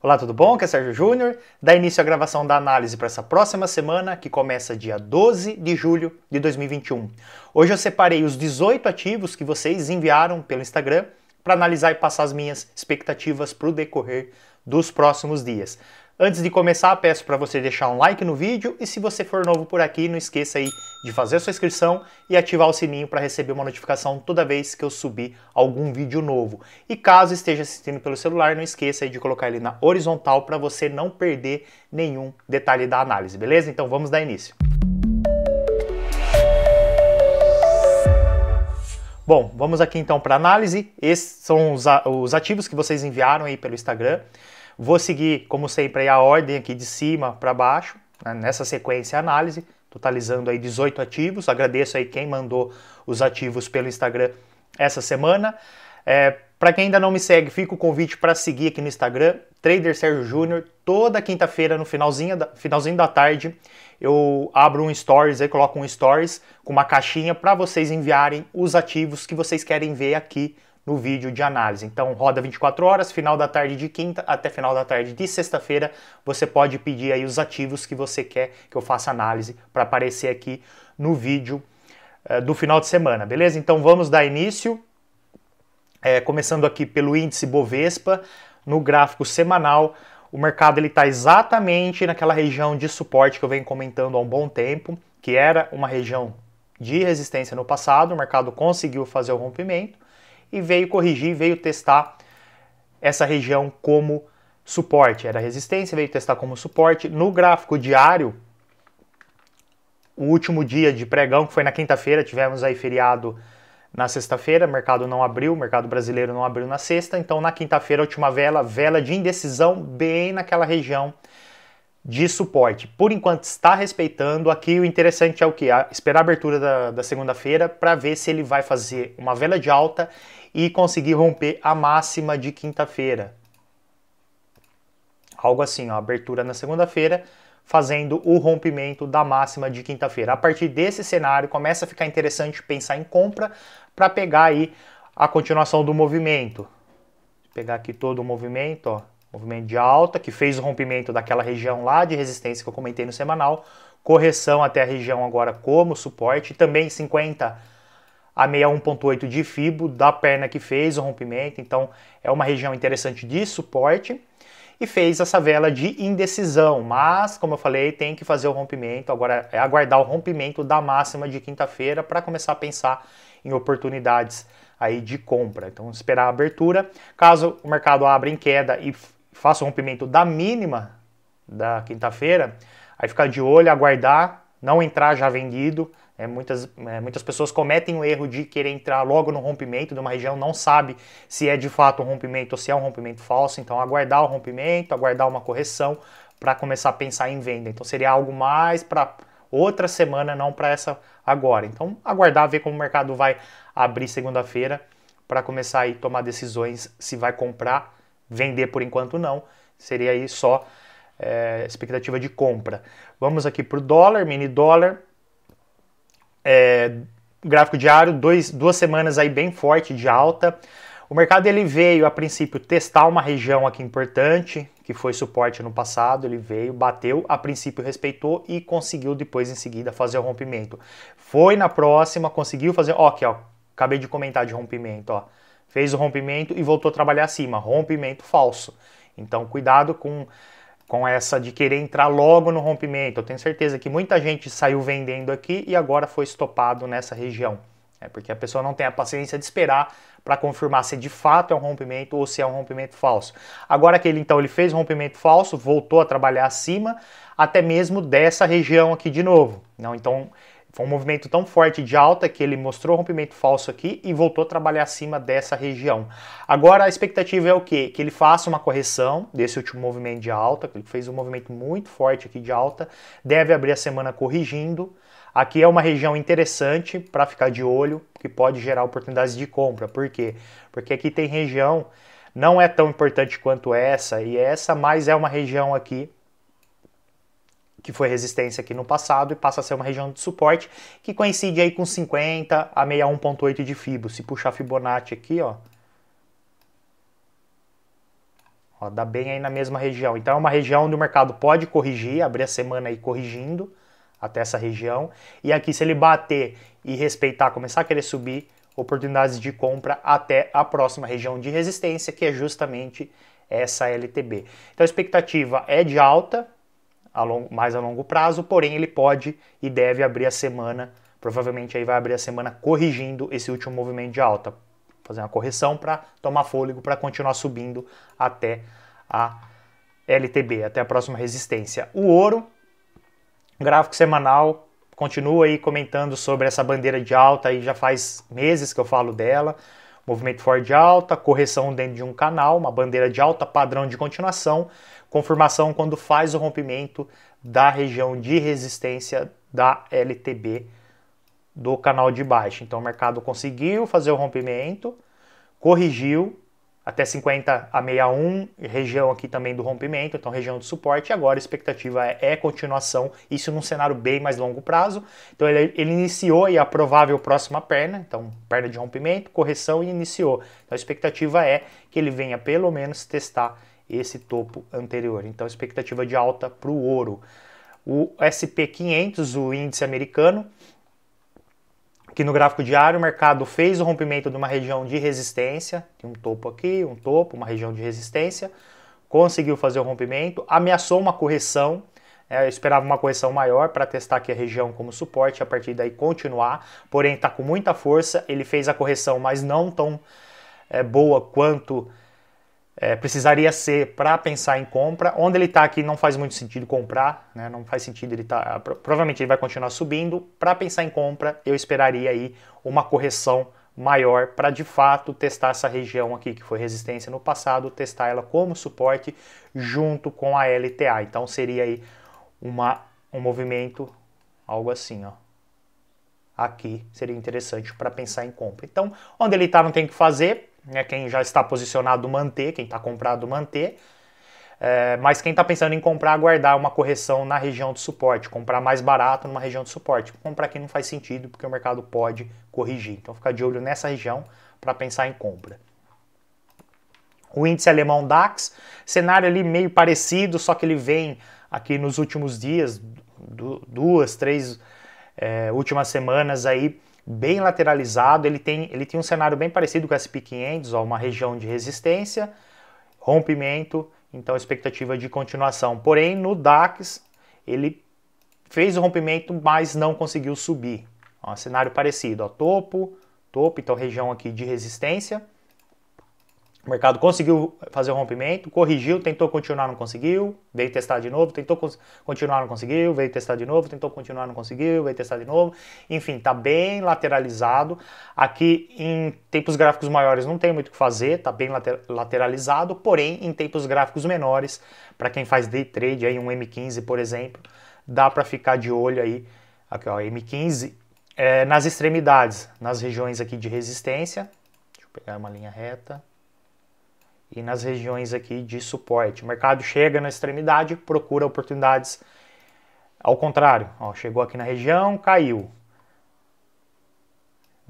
Olá, tudo bom? Aqui é Sérgio Júnior. Dá início à gravação da análise para essa próxima semana, que começa dia 12 de julho de 2021. Hoje eu separei os 18 ativos que vocês enviaram pelo Instagram para analisar e passar as minhas expectativas para o decorrer dos próximos dias. Antes de começar, peço para você deixar um like no vídeo e se você for novo por aqui, não esqueça aí de fazer a sua inscrição e ativar o sininho para receber uma notificação toda vez que eu subir algum vídeo novo. E caso esteja assistindo pelo celular, não esqueça aí de colocar ele na horizontal para você não perder nenhum detalhe da análise, beleza? Então vamos dar início. Bom, vamos aqui então para análise. Esses são os ativos que vocês enviaram aí pelo Instagram. Vou seguir, como sempre, aí a ordem aqui de cima para baixo, né, nessa sequência análise, totalizando aí 18 ativos. Agradeço aí quem mandou os ativos pelo Instagram essa semana. Para quem ainda não me segue, fica o convite para seguir aqui no Instagram, Trader Sérgio Júnior. Toda quinta-feira, no finalzinho da tarde, eu abro um stories, aí coloco um stories com uma caixinha para vocês enviarem os ativos que vocês querem ver aqui no vídeo de análise. Então roda 24 horas, final da tarde de quinta até final da tarde de sexta-feira, você pode pedir aí os ativos que você quer que eu faça análise para aparecer aqui no vídeo do final de semana, beleza? Então vamos dar início, começando aqui pelo índice Bovespa, no gráfico semanal, o mercado está exatamente naquela região de suporte que eu venho comentando há um bom tempo, que era uma região de resistência no passado, o mercado conseguiu fazer o rompimento, e veio corrigir, veio testar essa região como suporte. Era resistência, veio testar como suporte. No gráfico diário, o último dia de pregão, que foi na quinta-feira, tivemos aí feriado na sexta-feira, o mercado não abriu, o mercado brasileiro não abriu na sexta, então na quinta-feira, a última vela de indecisão, bem naquela região de suporte. Por enquanto está respeitando. Aqui o interessante é o que? Esperar a abertura da segunda-feira para ver se ele vai fazer uma vela de alta e conseguir romper a máxima de quinta-feira. Algo assim, ó, abertura na segunda-feira, fazendo o rompimento da máxima de quinta-feira. A partir desse cenário começa a ficar interessante pensar em compra para pegar aí a continuação do movimento. Vou pegar aqui todo o movimento, ó. Movimento de alta, que fez o rompimento daquela região lá de resistência que eu comentei no semanal. Correção até a região agora como suporte. Também 50 a 61.8 de Fibo, da perna que fez o rompimento. Então é uma região interessante de suporte. E fez essa vela de indecisão. Mas, como eu falei, tem que fazer o rompimento. Agora é aguardar o rompimento da máxima de quinta-feira para começar a pensar em oportunidades aí de compra. Então esperar a abertura. Caso o mercado abra em queda e faça o rompimento da mínima da quinta-feira, aí ficar de olho, aguardar, não entrar já vendido. Muitas pessoas cometem o erro de querer entrar logo no rompimento de uma região, não sabe se é de fato um rompimento ou se é um rompimento falso, então aguardar o rompimento, aguardar uma correção para começar a pensar em venda. Então seria algo mais para outra semana, não para essa agora. Então aguardar, ver como o mercado vai abrir segunda-feira para começar aí a tomar decisões se vai comprar. Vender por enquanto não, seria aí só expectativa de compra. Vamos aqui para o dólar, mini dólar, gráfico diário, duas semanas aí bem forte de alta. O mercado ele veio a princípio testar uma região aqui importante, que foi suporte no passado, ele veio, bateu, a princípio respeitou e conseguiu depois em seguida fazer o rompimento. Foi na próxima, conseguiu fazer, ó, aqui ó, acabei de comentar de rompimento, ó. Fez o rompimento e voltou a trabalhar acima. Rompimento falso. Então, cuidado com essa de querer entrar logo no rompimento. Eu tenho certeza que muita gente saiu vendendo aqui e agora foi estopado nessa região. Porque a pessoa não tem a paciência de esperar para confirmar se de fato é um rompimento ou se é um rompimento falso. Agora que ele fez o rompimento falso, voltou a trabalhar acima, até mesmo dessa região aqui de novo. Não, então, foi um movimento tão forte de alta que ele mostrou o rompimento falso aqui e voltou a trabalhar acima dessa região. Agora a expectativa é o quê? Que ele faça uma correção desse último movimento de alta, que ele fez um movimento muito forte aqui de alta, deve abrir a semana corrigindo. Aqui é uma região interessante para ficar de olho, que pode gerar oportunidades de compra. Por quê? Porque aqui tem região, não é tão importante quanto essa, e essa mais é uma região aqui que foi resistência aqui no passado e passa a ser uma região de suporte que coincide aí com 50 a 61.8 de Fibo. Se puxar Fibonacci aqui, ó, Ó, dá bem aí na mesma região. Então é uma região onde o mercado pode corrigir, abrir a semana aí corrigindo até essa região. E aqui, se ele bater e respeitar, começar a querer subir, oportunidades de compra até a próxima região de resistência, que é justamente essa LTB. Então a expectativa é de alta, mais a longo prazo, porém ele pode e deve abrir a semana, provavelmente aí vai abrir a semana corrigindo esse último movimento de alta, fazer uma correção para tomar fôlego para continuar subindo até a LTB, até a próxima resistência. O ouro, gráfico semanal, continua aí comentando sobre essa bandeira de alta, aí já faz meses que eu falo dela. Movimento forte de alta, correção dentro de um canal, uma bandeira de alta, padrão de continuação, confirmação quando faz o rompimento da região de resistência da LTB do canal de baixo. Então o mercado conseguiu fazer o rompimento, corrigiu até 50 a 61, região aqui também do rompimento, então região de suporte, e agora a expectativa é continuação, isso num cenário bem mais longo prazo. Então ele iniciou aí a provável próxima perna, então perna de rompimento, correção e iniciou. Então a expectativa é que ele venha pelo menos testar esse topo anterior. Então a expectativa de alta para o ouro. O SP500, o índice americano, aqui no gráfico diário, o mercado fez o rompimento de uma região de resistência, tem um topo aqui, um topo, uma região de resistência, conseguiu fazer o rompimento, ameaçou uma correção, eu esperava uma correção maior para testar aqui a região como suporte, a partir daí continuar, porém está com muita força, ele fez a correção, mas não tão boa quanto precisaria ser para pensar em compra. Onde ele está aqui não faz muito sentido comprar, né? Não faz sentido ele tá, provavelmente ele vai continuar subindo. Para pensar em compra, eu esperaria aí uma correção maior para de fato testar essa região aqui que foi resistência no passado, testar ela como suporte junto com a LTA. Então seria aí um movimento, algo assim, ó. Aqui seria interessante para pensar em compra. Então, onde ele está não tem o que fazer, né? Quem já está posicionado manter, quem está comprado manter, mas quem está pensando em comprar, aguardar uma correção na região de suporte, comprar mais barato numa região de suporte. Comprar aqui não faz sentido porque o mercado pode corrigir. Então ficar de olho nessa região para pensar em compra. O índice alemão DAX, cenário ali meio parecido, só que ele vem aqui nos últimos dias, 2, 3 últimas semanas aí, bem lateralizado. Ele tem um cenário bem parecido com o S&P 500, ó, uma região de resistência, rompimento, então expectativa de continuação. Porém, no DAX, ele fez o rompimento, mas não conseguiu subir. Ó, cenário parecido, ó, topo, então região aqui de resistência. O mercado conseguiu fazer o rompimento, corrigiu, tentou continuar, não conseguiu, veio testar de novo, tentou continuar, não conseguiu, veio testar de novo, tentou continuar, não conseguiu, veio testar de novo. Enfim, está bem lateralizado. Aqui em tempos gráficos maiores não tem muito o que fazer, está bem lateralizado, porém em tempos gráficos menores, para quem faz day trade, aí um M15, por exemplo, dá para ficar de olho aí, aqui ó, M15, nas extremidades, nas regiões aqui de resistência. Deixa eu pegar uma linha reta. E nas regiões aqui de suporte. O mercado chega na extremidade, procura oportunidades ao contrário. Ó, chegou aqui na região, caiu.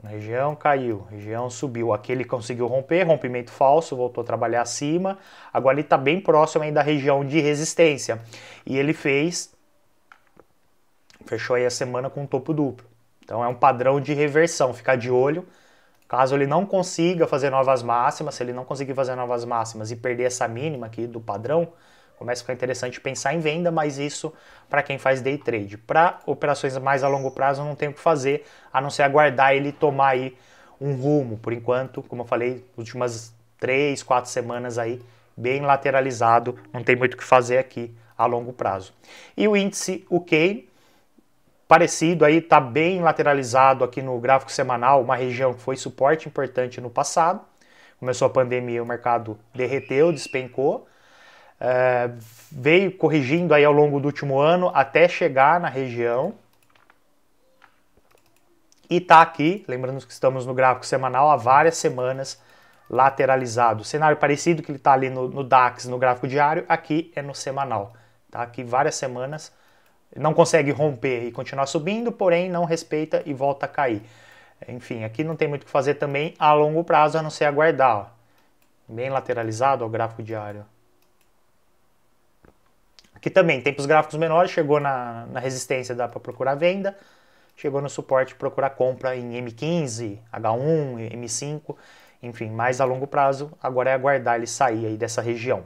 Na região, caiu. Região subiu. Aqui ele conseguiu romper, rompimento falso, voltou a trabalhar acima. Agora ele está bem próximo aí da região de resistência. E ele fechou aí a semana com um topo duplo. Então é um padrão de reversão, ficar de olho. Caso ele não consiga fazer novas máximas, se ele não conseguir fazer novas máximas e perder essa mínima aqui do padrão, começa a ficar interessante pensar em venda, mas isso para quem faz day trade. Para operações mais a longo prazo não tem o que fazer, a não ser aguardar ele tomar aí um rumo. Por enquanto, como eu falei, últimas 3, 4 semanas aí, bem lateralizado, não tem muito o que fazer aqui a longo prazo. E o índice UK, parecido aí, está bem lateralizado aqui no gráfico semanal, uma região que foi suporte importante no passado. Começou a pandemia, o mercado derreteu, despencou, veio corrigindo aí ao longo do último ano até chegar na região. E está aqui, lembrando que estamos no gráfico semanal há várias semanas lateralizado. Cenário parecido que ele está ali no DAX, no gráfico diário, aqui é no semanal. Tá? Aqui várias semanas. Não consegue romper e continuar subindo, porém não respeita e volta a cair. Enfim, aqui não tem muito o que fazer também a longo prazo, a não ser aguardar. Ó. Bem lateralizado, ó, o gráfico diário. Aqui também, tempos gráficos menores, chegou na resistência, dá para procurar venda, chegou no suporte, procurar compra em M15, H1, M5, enfim, mais a longo prazo, agora é aguardar ele sair aí dessa região.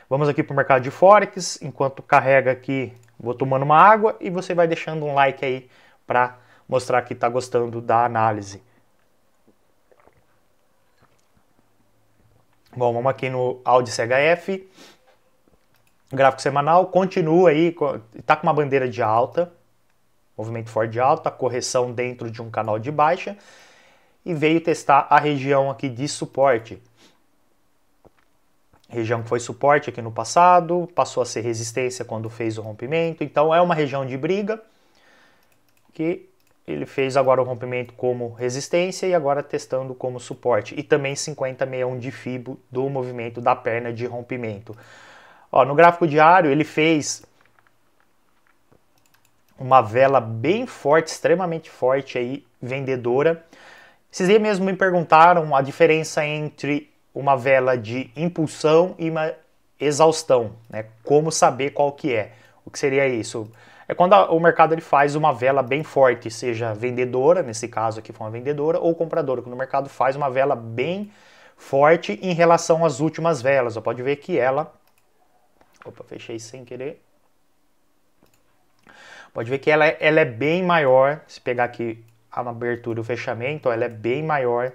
Vamos aqui para o mercado de Forex, enquanto carrega aqui, vou tomando uma água e você vai deixando um like aí para mostrar que está gostando da análise. Bom, vamos aqui no Audi CHF, gráfico semanal, continua aí, está com uma bandeira de alta, movimento forte de alta, correção dentro de um canal de baixa, e veio testar a região aqui de suporte. Região que foi suporte aqui no passado, passou a ser resistência quando fez o rompimento, então é uma região de briga, que ele fez agora o rompimento como resistência e agora testando como suporte. E também 50,61 de Fibo do movimento da perna de rompimento. Ó, no gráfico diário ele fez uma vela bem forte, extremamente forte aí, vendedora. Esses dias mesmo me perguntaram a diferença entre uma vela de impulsão e uma exaustão, né? Como saber qual que é? O que seria isso? É quando o mercado ele faz uma vela bem forte, seja vendedora, nesse caso aqui foi uma vendedora, ou compradora, quando o mercado faz uma vela bem forte em relação às últimas velas. Você pode ver que ela... Opa, fechei sem querer. Pode ver que ela é bem maior, se pegar aqui a abertura e o fechamento, ó, ela é bem maior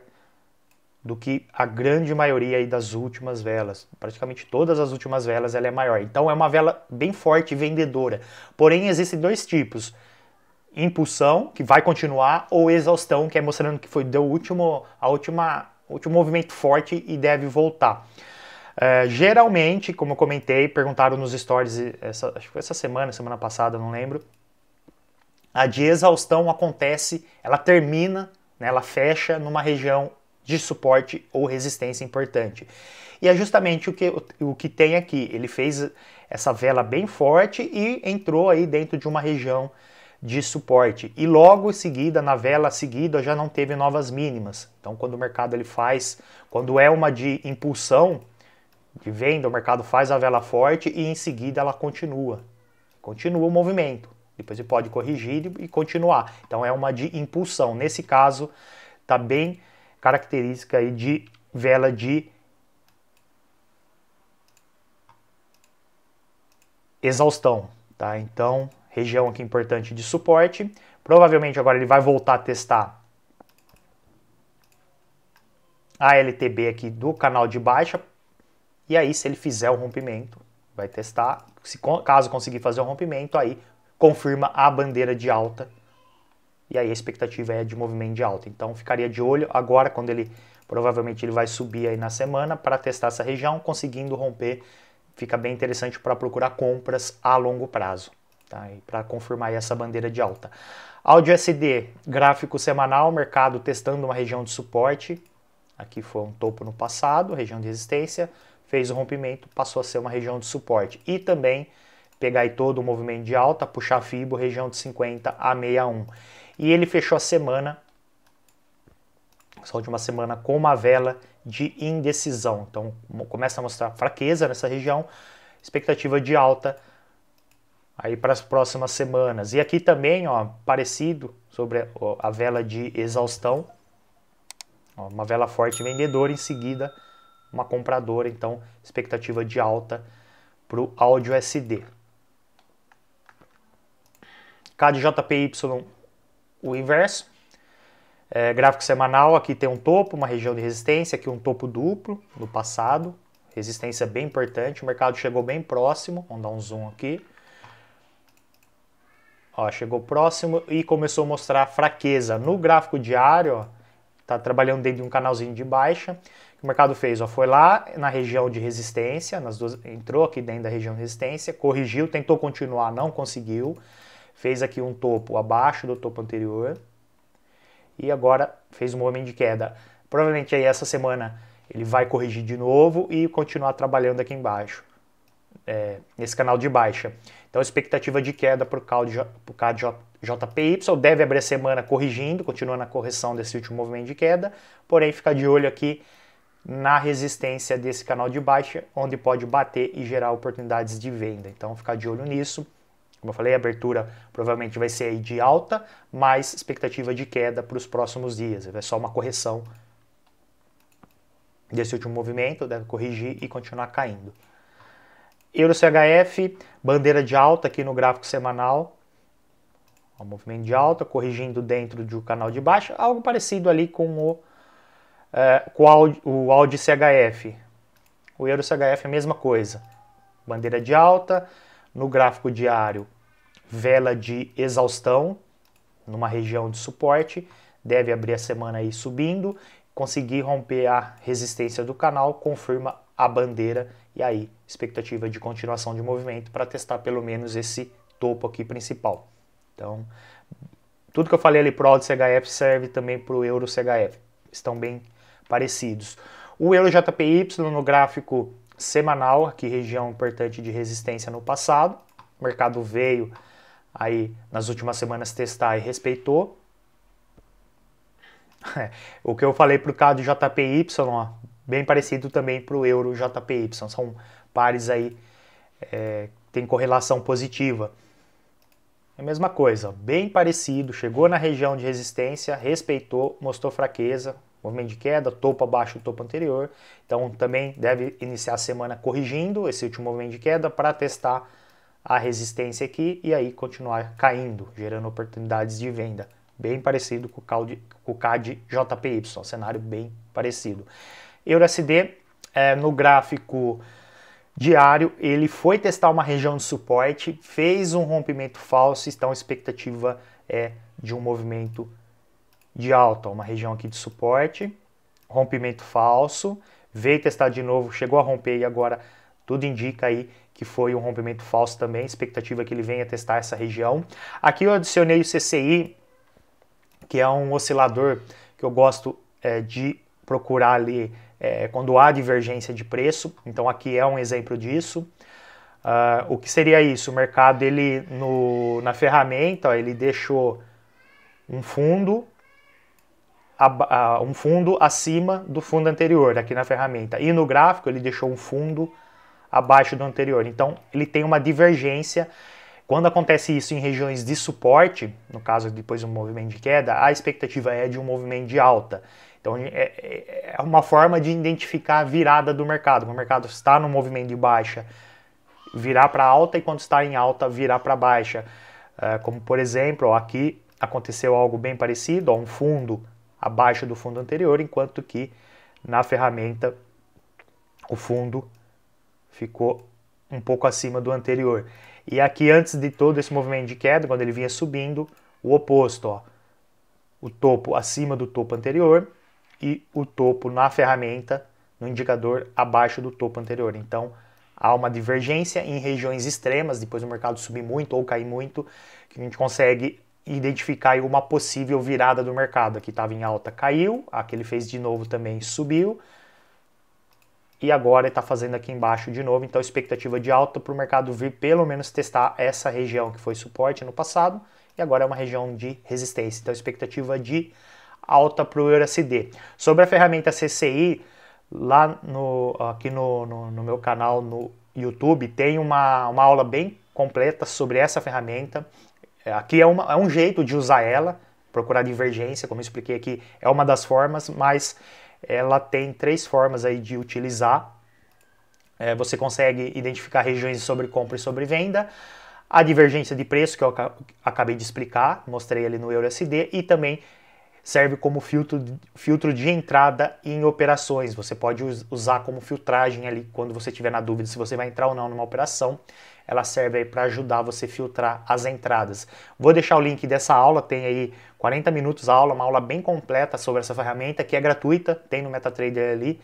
do que a grande maioria aí das últimas velas. Praticamente todas as últimas velas ela é maior. Então é uma vela bem forte e vendedora. Porém existem dois tipos. Impulsão, que vai continuar, ou exaustão, que é mostrando que deu o último movimento forte e deve voltar. Geralmente, como eu comentei, perguntaram nos stories, acho que foi essa semana passada, não lembro. A de exaustão acontece, ela termina, né, ela fecha numa região de suporte ou resistência importante. E é justamente o que tem aqui. Ele fez essa vela bem forte e entrou aí dentro de uma região de suporte. E logo em seguida, na vela seguida, já não teve novas mínimas. Então, quando o mercado ele faz, quando é uma de impulsão, de venda, o mercado faz a vela forte e em seguida ela continua o movimento. Depois ele pode corrigir e continuar. Então, é uma de impulsão. Nesse caso, está bem característica aí de vela de exaustão, tá? Então, região aqui importante de suporte. Provavelmente agora ele vai voltar a testar a LTB aqui do canal de baixa. E aí, se ele fizer o rompimento, vai testar. Caso conseguir fazer o rompimento, aí confirma a bandeira de alta. E aí a expectativa é de movimento de alta. Então ficaria de olho agora, quando provavelmente ele vai subir aí na semana para testar essa região, conseguindo romper, fica bem interessante para procurar compras a longo prazo, tá? E para confirmar aí essa bandeira de alta. Audi USD, gráfico semanal, mercado testando uma região de suporte. Aqui foi um topo no passado, região de resistência, fez o rompimento, passou a ser uma região de suporte. E também pegar aí todo o movimento de alta, puxar a Fibo, região de 50 a 61. E ele fechou a semana, essa última semana, com uma vela de indecisão. Então começa a mostrar fraqueza nessa região, expectativa de alta aí para as próximas semanas. E aqui também, ó, parecido sobre a vela de exaustão, ó, uma vela forte vendedora, em seguida uma compradora, então expectativa de alta para o Audi USD. CAD JPY, o inverso, gráfico semanal, aqui tem um topo, uma região de resistência, aqui um topo duplo no passado, resistência bem importante, o mercado chegou bem próximo, vamos dar um zoom aqui, ó, chegou próximo e começou a mostrar fraqueza. No gráfico diário, ó, tá trabalhando dentro de um canalzinho de baixa, o que o mercado fez, ó, foi lá na região de resistência, entrou aqui dentro da região de resistência, corrigiu, tentou continuar, não conseguiu, fez aqui um topo abaixo do topo anterior e agora fez um movimento de queda. Provavelmente aí essa semana ele vai corrigir de novo e continuar trabalhando aqui embaixo, nesse canal de baixa. Então expectativa de queda para o CAD JPY, deve abrir a semana corrigindo, continuando a correção desse último movimento de queda, porém ficar de olho aqui na resistência desse canal de baixa, onde pode bater e gerar oportunidades de venda. Então, ficar de olho nisso. Como eu falei, a abertura provavelmente vai ser aí de alta, mas expectativa de queda para os próximos dias. É só uma correção desse último movimento, deve corrigir e continuar caindo. Euro CHF, bandeira de alta aqui no gráfico semanal. Um movimento de alta, corrigindo dentro do canal de baixa, algo parecido ali com o AUD CHF. O Euro CHF é a mesma coisa. Bandeira de alta, no gráfico diário, vela de exaustão, numa região de suporte, deve abrir a semana aí subindo, conseguir romper a resistência do canal, confirma a bandeira e aí expectativa de continuação de movimento para testar pelo menos esse topo aqui principal. Então, tudo que eu falei ali pro AUD CHF serve também para o Euro CHF, estão bem parecidos. O Euro JPY no gráfico semanal, aqui região importante de resistência no passado, o mercado veio aí nas últimas semanas testar e respeitou. O que eu falei para o CAD JPY, ó, bem parecido também para o Euro JPY, são pares aí tem correlação positiva. É a mesma coisa, bem parecido, chegou na região de resistência, respeitou, mostrou fraqueza, movimento de queda, topo abaixo do topo anterior. Então também deve iniciar a semana corrigindo esse último movimento de queda para testar a resistência aqui e aí continuar caindo, gerando oportunidades de venda. Bem parecido com o CAD JPY, cenário bem parecido. EURUSD, no gráfico diário, ele foi testar uma região de suporte, fez um rompimento falso, então a expectativa é de um movimento de alta, uma região aqui de suporte, rompimento falso, veio testar de novo, chegou a romper e agora tudo indica aí que foi um rompimento falso também, expectativa que ele venha testar essa região. Aqui eu adicionei o CCI, que é um oscilador que eu gosto de procurar ali quando há divergência de preço, então aqui é um exemplo disso. O que seria isso? O mercado, ele na ferramenta, ó, ele deixou um fundo acima do fundo anterior, aqui na ferramenta, e no gráfico ele deixou um fundo abaixo do anterior, então ele tem uma divergência. Quando acontece isso em regiões de suporte, no caso depois de um movimento de queda, a expectativa é de um movimento de alta. Então é uma forma de identificar a virada do mercado. Quando o mercado está no movimento de baixa, virar para alta, e quando está em alta, virar para baixa. Como por exemplo, ó, aqui aconteceu algo bem parecido, ó, um fundo abaixo do fundo anterior, enquanto que na ferramenta o fundo ficou um pouco acima do anterior. E aqui, antes de todo esse movimento de queda, quando ele vinha subindo, o oposto, ó, o topo acima do topo anterior e o topo na ferramenta, no indicador, abaixo do topo anterior. Então, há uma divergência em regiões extremas, depois do mercado subir muito ou cair muito, que a gente consegue identificar aí uma possível virada do mercado. Aqui estava em alta, caiu, aqui ele fez de novo também, subiu, e agora ele está fazendo aqui embaixo de novo, então expectativa de alta para o mercado vir pelo menos testar essa região que foi suporte no passado, e agora é uma região de resistência, então expectativa de alta para o EURUSD. Sobre a ferramenta CCI, lá aqui no meu canal no YouTube, tem uma aula bem completa sobre essa ferramenta. Aqui é um jeito de usar ela, procurar divergência, como eu expliquei aqui, é uma das formas, mas ela tem 3 formas aí de utilizar. Você consegue identificar regiões de sobrecompra e sobrevenda, a divergência de preço, que eu acabei de explicar, mostrei ali no EURUSD, e também serve como filtro de entrada em operações. Você pode usar como filtragem ali, quando você estiver na dúvida se você vai entrar ou não numa operação. Ela serve aí para ajudar você a filtrar as entradas. Vou deixar o link dessa aula, tem aí 40 minutos a aula, uma aula bem completa sobre essa ferramenta, que é gratuita, tem no MetaTrader ali,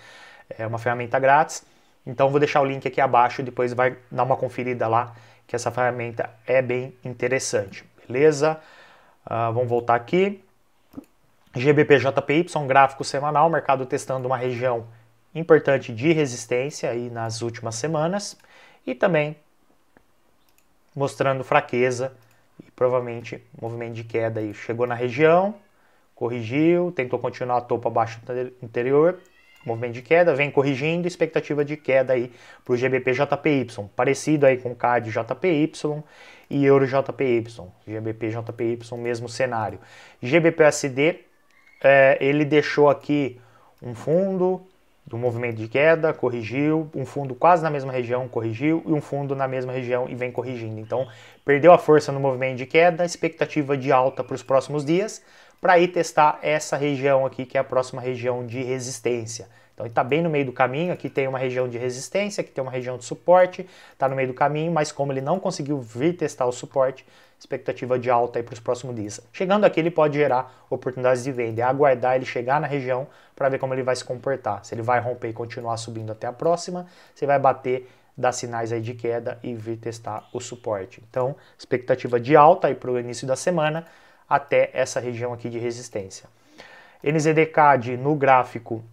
é uma ferramenta grátis. Então vou deixar o link aqui abaixo, depois vai dar uma conferida lá, que essa ferramenta é bem interessante, beleza? Vamos voltar aqui. GBP-JPY, gráfico semanal, mercado testando uma região importante de resistência aí nas últimas semanas, e também mostrando fraqueza e provavelmente movimento de queda aí. Chegou na região, corrigiu, tentou continuar topo abaixo do anterior, movimento de queda, vem corrigindo, expectativa de queda aí para o GBP-JPY, parecido aí com CAD-JPY e Euro-JPY, GBP-JPY, mesmo cenário. GBP-USD, ele deixou aqui um fundo do movimento de queda, corrigiu, um fundo quase na mesma região, corrigiu, e um fundo na mesma região e vem corrigindo. Então, perdeu a força no movimento de queda, expectativa de alta para os próximos dias, para ir testar essa região aqui, que é a próxima região de resistência. Então, ele está bem no meio do caminho, aqui tem uma região de resistência, aqui tem uma região de suporte, está no meio do caminho, mas como ele não conseguiu vir testar o suporte, expectativa de alta aí para os próximos dias. Chegando aqui, ele pode gerar oportunidades de venda, é aguardar ele chegar na região para ver como ele vai se comportar. Se ele vai romper e continuar subindo até a próxima, se vai bater, dar sinais aí de queda e vir testar o suporte. Então, expectativa de alta aí para o início da semana até essa região aqui de resistência. NZD-CAD no gráfico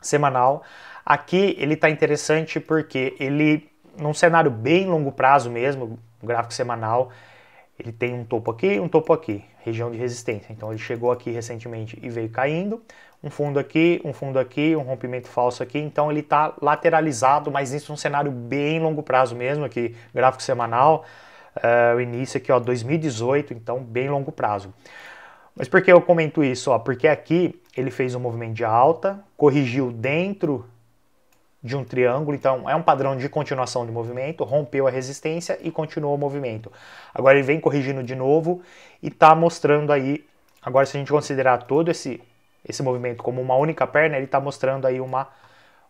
semanal. Aqui ele está interessante porque ele, num cenário bem longo prazo mesmo, no gráfico semanal, ele tem um topo aqui, região de resistência. Então ele chegou aqui recentemente e veio caindo, um fundo aqui, um rompimento falso aqui. Então ele está lateralizado, mas isso é um cenário bem longo prazo mesmo, aqui gráfico semanal, o início aqui, ó, 2018, então bem longo prazo. Mas por que eu comento isso? Ó, porque aqui ele fez um movimento de alta, corrigiu dentro de um triângulo, então é um padrão de continuação de movimento, rompeu a resistência e continuou o movimento. Agora ele vem corrigindo de novo e está mostrando aí, agora se a gente considerar todo esse movimento como uma única perna, ele está mostrando aí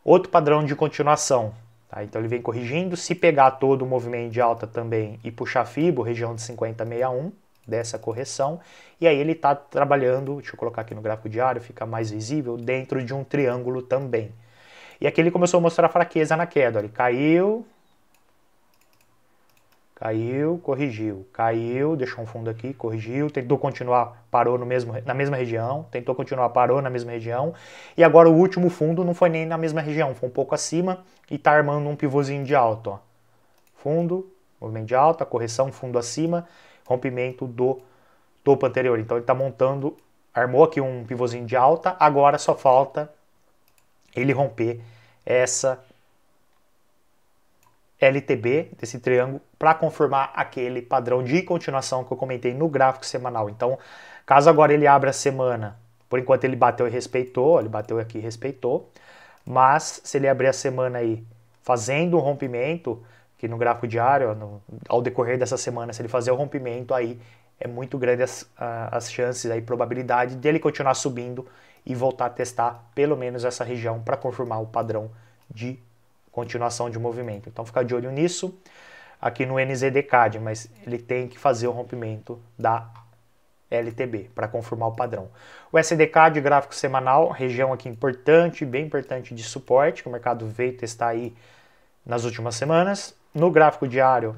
outro padrão de continuação. Tá? Então ele vem corrigindo, se pegar todo o movimento de alta também e puxar FIBO, região de 50,61, dessa correção, e aí ele está trabalhando, deixa eu colocar aqui no gráfico diário, fica mais visível, dentro de um triângulo também. E aqui ele começou a mostrar fraqueza na queda, ele caiu, corrigiu, caiu, deixou um fundo aqui, corrigiu, tentou continuar, parou na mesma região, tentou continuar, parou na mesma região, e agora o último fundo não foi nem na mesma região, foi um pouco acima e está armando um pivôzinho de alta, ó. Fundo, movimento de alta, correção, fundo acima, rompimento do topo anterior. Então ele está montando, armou aqui um pivôzinho de alta, agora só falta ele romper essa LTB desse triângulo para confirmar aquele padrão de continuação que eu comentei no gráfico semanal. Então, caso agora ele abra a semana, por enquanto ele bateu e respeitou, ele bateu aqui e respeitou, mas se ele abrir a semana aí fazendo um rompimento, que no gráfico diário, ao decorrer dessa semana, se ele fazer o rompimento, aí é muito grande as chances, a probabilidade dele continuar subindo e voltar a testar pelo menos essa região para confirmar o padrão de continuação de movimento. Então ficar de olho nisso aqui no NZD-CAD, mas ele tem que fazer o rompimento da LTB para confirmar o padrão. O SD-CAD, gráfico semanal, região aqui importante, bem importante de suporte, que o mercado veio testar aí nas últimas semanas. No gráfico diário,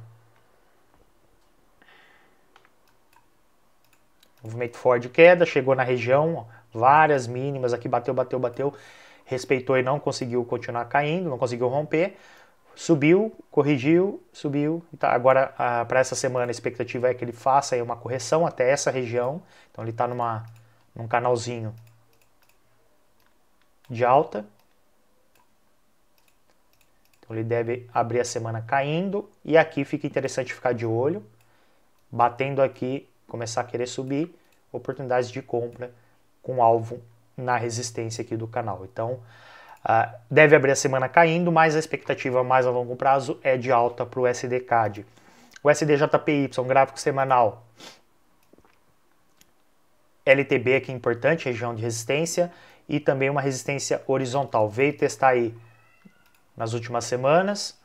movimento forte de queda, chegou na região, ó, várias mínimas, aqui bateu, respeitou e não conseguiu continuar caindo, não conseguiu romper, subiu, corrigiu, subiu, tá, agora para essa semana a expectativa é que ele faça aí uma correção até essa região, então ele está num canalzinho de alta, então ele deve abrir a semana caindo, e aqui fica interessante ficar de olho, batendo aqui, começar a querer subir, oportunidades de compra com alvo na resistência aqui do canal. Então, deve abrir a semana caindo, mas a expectativa mais a longo prazo é de alta para o SD-CAD. O SDJPY, gráfico semanal, LTB aqui importante, região de resistência, e também uma resistência horizontal. Veio testar aí nas últimas semanas,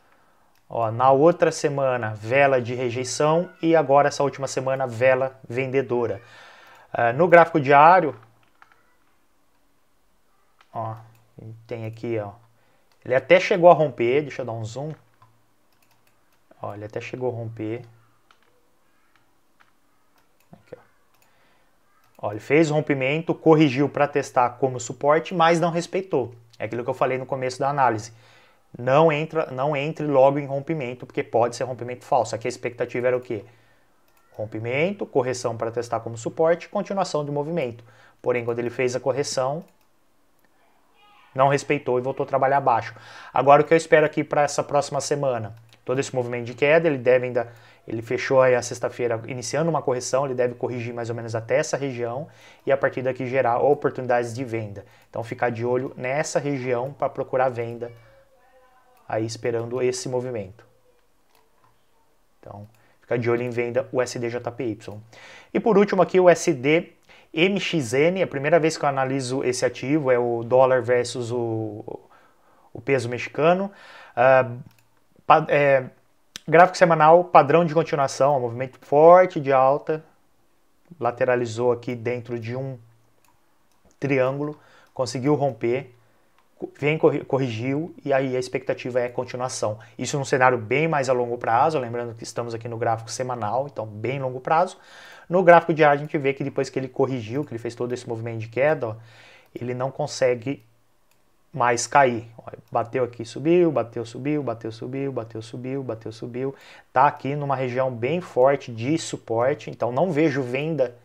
ó, na outra semana vela de rejeição e agora essa última semana vela vendedora. No gráfico diário, ó, tem aqui, ó, ele até chegou a romper, deixa eu dar um zoom, ó, ele até chegou a romper, aqui, ó, ele fez o rompimento, corrigiu para testar como suporte, mas não respeitou, é aquilo que eu falei no começo da análise, não entre logo em rompimento, porque pode ser rompimento falso, aqui a expectativa era o quê? Rompimento, correção para testar como suporte, continuação de movimento, porém quando ele fez a correção, não respeitou e voltou a trabalhar abaixo. Agora o que eu espero aqui para essa próxima semana? Todo esse movimento de queda, ele fechou aí a sexta-feira iniciando uma correção, ele deve corrigir mais ou menos até essa região e a partir daqui gerar oportunidades de venda. Então ficar de olho nessa região para procurar venda, aí esperando esse movimento. Então ficar de olho em venda USD-JPY. E por último aqui o USD-MXN, a primeira vez que eu analiso esse ativo, é o dólar versus o peso mexicano. Gráfico semanal, padrão de continuação, um movimento forte de alta, lateralizou aqui dentro de um triângulo, conseguiu romper, corrigiu e aí a expectativa é continuação. Isso num cenário bem mais a longo prazo, lembrando que estamos aqui no gráfico semanal, então bem longo prazo. No gráfico diário a gente vê que depois que ele corrigiu, que ele fez todo esse movimento de queda, ó, ele não consegue mais cair. Bateu aqui, subiu, bateu, subiu, bateu, subiu, bateu, subiu, bateu, subiu. Tá aqui numa região bem forte de suporte, então não vejo venda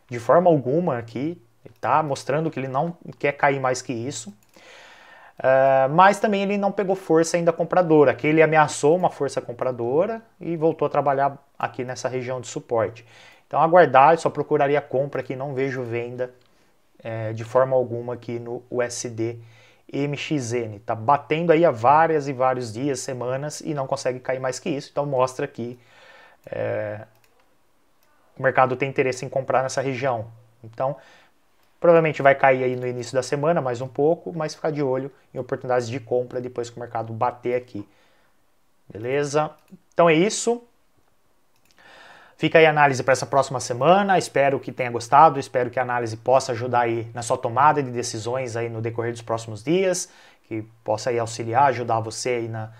de forma alguma aqui. Tá mostrando que ele não quer cair mais que isso. Mas também ele não pegou força ainda compradora. Aqui ele ameaçou uma força compradora e voltou a trabalhar aqui nessa região de suporte. Então aguardar, só procuraria compra aqui, não vejo venda de forma alguma aqui no USD MXN, tá batendo aí há vários e vários dias, semanas e não consegue cair mais que isso, então mostra que o mercado tem interesse em comprar nessa região. Então provavelmente vai cair aí no início da semana mais um pouco, mas ficar de olho em oportunidades de compra depois que o mercado bater aqui. Beleza? Então é isso. Fica aí a análise para essa próxima semana, espero que tenha gostado, espero que a análise possa ajudar aí na sua tomada de decisões aí no decorrer dos próximos dias, que possa aí auxiliar, ajudar você aí na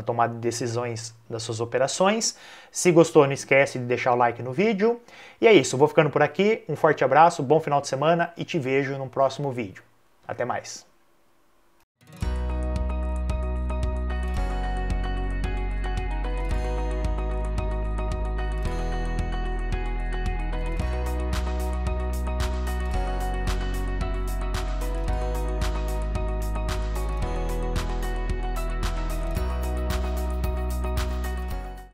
tomada de decisões das suas operações. Se gostou, não esquece de deixar o like no vídeo. E é isso, vou ficando por aqui, um forte abraço, bom final de semana e te vejo no próximo vídeo. Até mais!